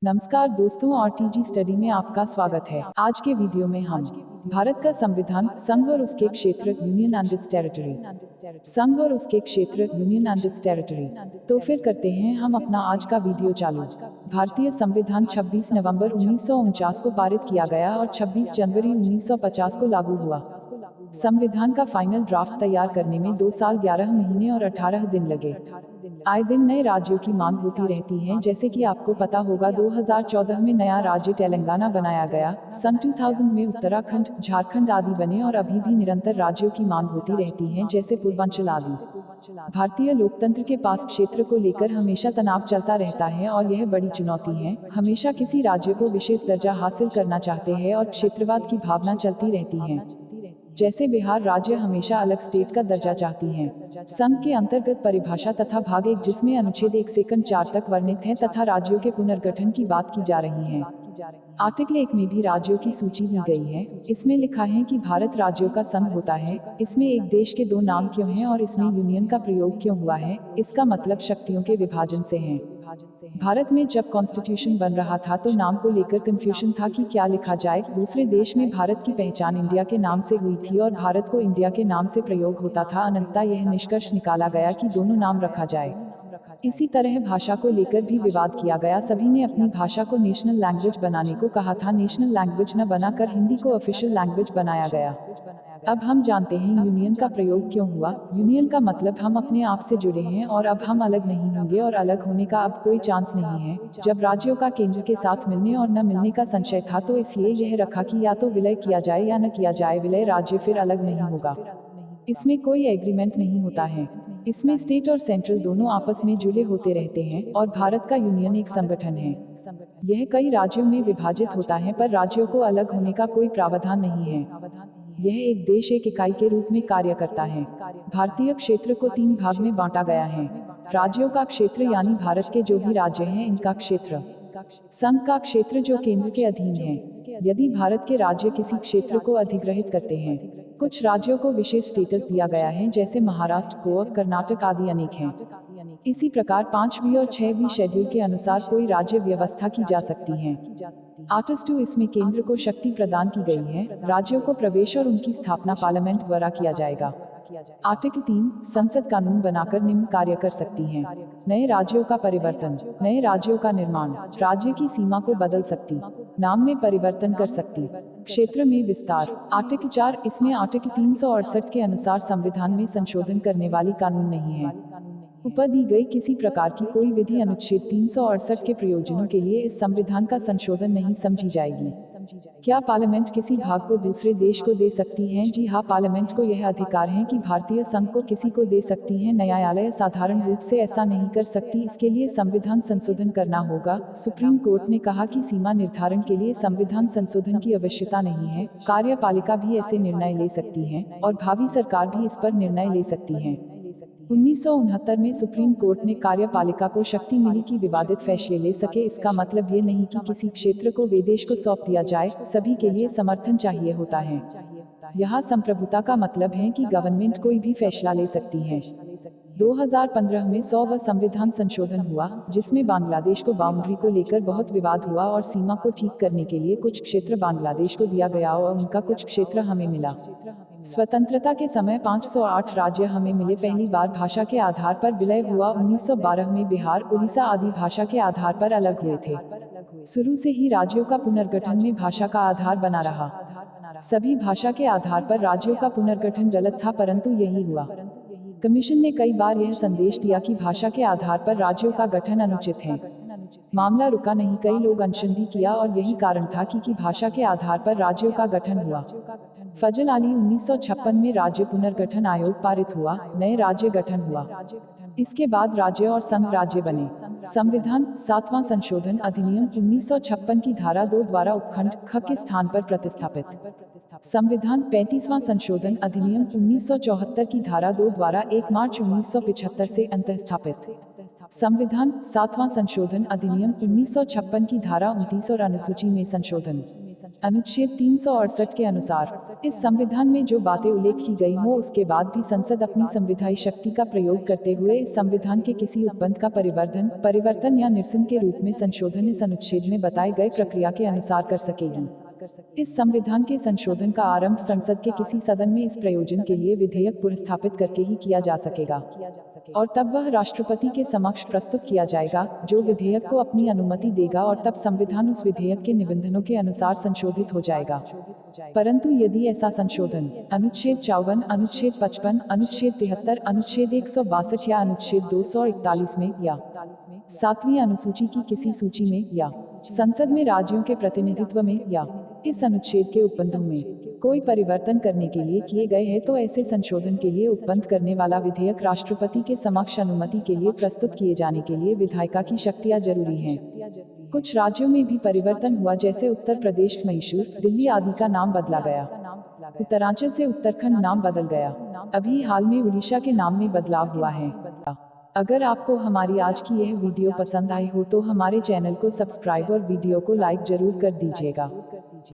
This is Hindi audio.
नमस्कार दोस्तों, आरटीजी स्टडी में आपका स्वागत है। आज के वीडियो में हम भारत का संविधान, संघ और उसके क्षेत्र, यूनियन एंड इट्स टेरिटरी, संघ और उसके क्षेत्र, यूनियन एंड इट्स टेरिटरी। तो फिर करते हैं हम अपना आज का वीडियो चालू। भारतीय संविधान 26 नवंबर 1949 को पारित किया गया और 26 जनवरी 1950 को लागू हुआ। संविधान का फाइनल ड्राफ्ट तैयार करने में 2 साल 11 महीने और 18 दिन लगे। आए दिन नए राज्यों की मांग होती रहती है, जैसे कि आपको पता होगा 2014 में नया राज्य तेलंगाना बनाया गया, सन 2000 में उत्तराखंड, झारखंड आदि बने और अभी भी निरंतर राज्यों की मांग होती रहती है, जैसे पूर्वांचल आदि। भारतीय लोकतंत्र के पास क्षेत्र को लेकर हमेशा तनाव चलता रहता है और यह बड़ी चुनौती है। हमेशा किसी राज्य को विशेष दर्जा हासिल करना चाहते हैं और क्षेत्रवाद की भावना चलती रहती है। जैसे बिहार राज्य हमेशा अलग स्टेट का दर्जा चाहती है। संघ के अंतर्गत परिभाषा तथा भाग 1 जिसमें अनुच्छेद 1 से 4 तक वर्णित है तथा राज्यों के पुनर्गठन की बात की जा रही है। आर्टिकल 1 में भी राज्यों की सूची दी गई है। इसमें लिखा है कि भारत राज्यों का संघ होता है। इसमें एक देश के 2 नाम क्यों हैं और इसमें यूनियन का प्रयोग क्यों हुआ है? इसका मतलब शक्तियों के विभाजन से है। भारत में जब कॉन्स्टिट्यूशन बन रहा था तो नाम को लेकर कंफ्यूजन था कि क्या लिखा जाए। दूसरे देश में भारत की पहचान इंडिया के नाम से हुई थी और भारत को इंडिया के नाम से प्रयोग होता था। अनंततः यह निष्कर्ष निकाला गया कि दोनों नाम रखा जाए। इसी तरह भाषा को लेकर भी विवाद किया गया। सभी ने अपनी भाषा को नेशनल लैंग्वेज बनाने को कहा था। नेशनल लैंग्वेज न बनाकर हिंदी को ऑफिशियल लैंग्वेज बनाया गया। अब हम जानते हैं यूनियन का प्रयोग क्यों हुआ। यूनियन का मतलब हम अपने आप से जुड़े हैं और अब हम अलग नहीं होंगे और अलग होने का अब कोई चांस नहीं है। जब राज्यों का केंद्र के साथ मिलने और न मिलने का संशय था तो इसलिए यह रखा कि या तो विलय किया जाए या न किया जाए। विलय राज्य फिर अलग नहीं होगा। इसमें कोई एग्रीमेंट नहीं होता है। इसमें स्टेट और सेंट्रल दोनों आपस में जुड़े होते रहते हैं और भारत का यूनियन एक संगठन है। यह कई राज्यों में विभाजित होता है पर राज्यों को अलग होने का कोई प्रावधान नहीं है। यह एक देश एक इकाई के रूप में कार्य करता है। भारतीय क्षेत्र को 3 भाग में बांटा गया है। राज्यों का क्षेत्र यानी भारत के जो भी राज्य हैं इनका क्षेत्र। संघ का क्षेत्र जो केंद्र के अधीन है। यदि भारत के राज्य किसी क्षेत्र को अधिग्रहित करते हैं, कुछ राज्यों को विशेष स्टेटस दिया गया है, जैसे महाराष्ट्र, गोवा, कर्नाटक आदि अनेक हैं। इसी प्रकार 5वीं और 6वीं शेड्यूल के अनुसार कोई राज्य व्यवस्था की जा सकती है। आर्टिकल 2 इसमें केंद्र को शक्ति प्रदान की गई है। राज्यों को प्रवेश और उनकी स्थापना पार्लियामेंट द्वारा किया जाएगा। आर्टिकल 3 संसद कानून बनाकर निम्न कार्य कर सकती है। नए राज्यों का परिवर्तन, नए राज्यों का निर्माण, राज्य की सीमा को बदल सकती, नाम में परिवर्तन कर सकती, क्षेत्र में विस्तार। आर्टिकल 4 इसमें आर्टिकल 368 के अनुसार संविधान में संशोधन करने वाली कानून नहीं है। ऊपर दी गई किसी प्रकार की कोई विधि अनुच्छेद 368 के प्रयोजनों के लिए इस संविधान का संशोधन नहीं समझी जाएगी। क्या पार्लियामेंट किसी भाग को दूसरे देश को दे सकती है? जी हाँ, पार्लियामेंट को यह अधिकार है कि भारतीय संघ को किसी को दे सकती है। न्यायालय साधारण रूप से ऐसा नहीं कर सकती। इसके लिए संविधान संशोधन करना होगा। सुप्रीम कोर्ट ने कहा कि सीमा निर्धारण के लिए संविधान संशोधन की आवश्यकता नहीं है। कार्यपालिका भी ऐसे निर्णय ले सकती है और भावी सरकार भी इस पर निर्णय ले सकती है। 1969 में सुप्रीम कोर्ट ने कार्यपालिका को शक्ति मिली कि विवादित फैसले ले सके। इसका मतलब ये नहीं कि किसी क्षेत्र को विदेश को सौंप दिया जाए। सभी के लिए समर्थन चाहिए होता है। यहाँ संप्रभुता का मतलब है कि गवर्नमेंट कोई भी फैसला ले सकती है। 2015 में 100वां संविधान संशोधन हुआ, जिसमें बांग्लादेश को बाउंड्री को लेकर बहुत विवाद हुआ और सीमा को ठीक करने के लिए कुछ क्षेत्र बांग्लादेश को दिया गया और उनका कुछ क्षेत्र हमें मिला। स्वतंत्रता के समय 508 राज्य हमें मिले। पहली बार भाषा के आधार पर विलय हुआ 1912 में। बिहार, उड़ीसा आदि भाषा के आधार पर अलग हुए थे। शुरू से ही राज्यों का पुनर्गठन में भाषा का आधार बना रहा। सभी भाषा के आधार पर राज्यों का पुनर्गठन गलत था, परंतु यही हुआ। कमीशन ने कई बार यह संदेश दिया कि भाषा के आधार पर राज्यों का गठन अनुचित है। मामला रुका नहीं, कई लोग अनशन भी किया और यही कारण था कि भाषा के आधार पर राज्यों का गठन हुआ। फजल अली 1956 में राज्य पुनर्गठन आयोग पारित हुआ, नए राज्य गठन हुआ। इसके बाद राज्य और संघ राज्य बने। संविधान 7वां संशोधन अधिनियम 1956 की धारा 2 द्वारा उपखंड ख के स्थान पर प्रतिस्थापित। संविधान 35वां संशोधन अधिनियम 1974 की धारा 2 द्वारा 1 मार्च 1975 से अंतःस्थापित। संविधान 7वां संशोधन अधिनियम 1956 की धारा 29 और अनुसूची में संशोधन। अनुच्छेद 368 के अनुसार इस संविधान में जो बातें उल्लेख की गई हो उसके बाद भी संसद अपनी संविधायी शक्ति का प्रयोग करते हुए इस संविधान के किसी उपबंध का परिवर्तन या निरसन के रूप में संशोधन इस अनुच्छेद में बताए गए प्रक्रिया के अनुसार कर सकेगी। इस संविधान के संशोधन का आरंभ संसद के किसी सदन में इस प्रयोजन के लिए विधेयक पुरस्थापित करके ही किया जा सकेगा और तब वह राष्ट्रपति के समक्ष प्रस्तुत किया जाएगा, जो विधेयक को अपनी अनुमति देगा और तब संविधान उस विधेयक के निबंधनों के अनुसार संशोधित हो जाएगा। परंतु यदि ऐसा संशोधन अनुच्छेद 54, अनुच्छेद 55, अनुच्छेद 73, अनुच्छेद 162 या अनुच्छेद 241 में या 7वीं अनुसूची की किसी सूची में या संसद में राज्यों के प्रतिनिधित्व में या इस अनुच्छेद के उपबंधों में कोई परिवर्तन करने के लिए किए गए हैं तो ऐसे संशोधन के लिए उपबंध करने वाला विधेयक राष्ट्रपति के समक्ष अनुमति के लिए प्रस्तुत किए जाने के लिए विधायिका की शक्तियां जरूरी हैं। कुछ राज्यों में भी परिवर्तन हुआ, जैसे उत्तर प्रदेश, मैसूर, दिल्ली आदि का नाम बदला गया। उत्तरांचल से उत्तराखंड नाम बदल गया। अभी हाल में उड़ीसा के नाम में बदलाव हुआ है। अगर आपको हमारी आज की यह वीडियो पसंद आई हो तो हमारे चैनल को सब्सक्राइब और वीडियो को लाइक जरूर कर दीजिएगा।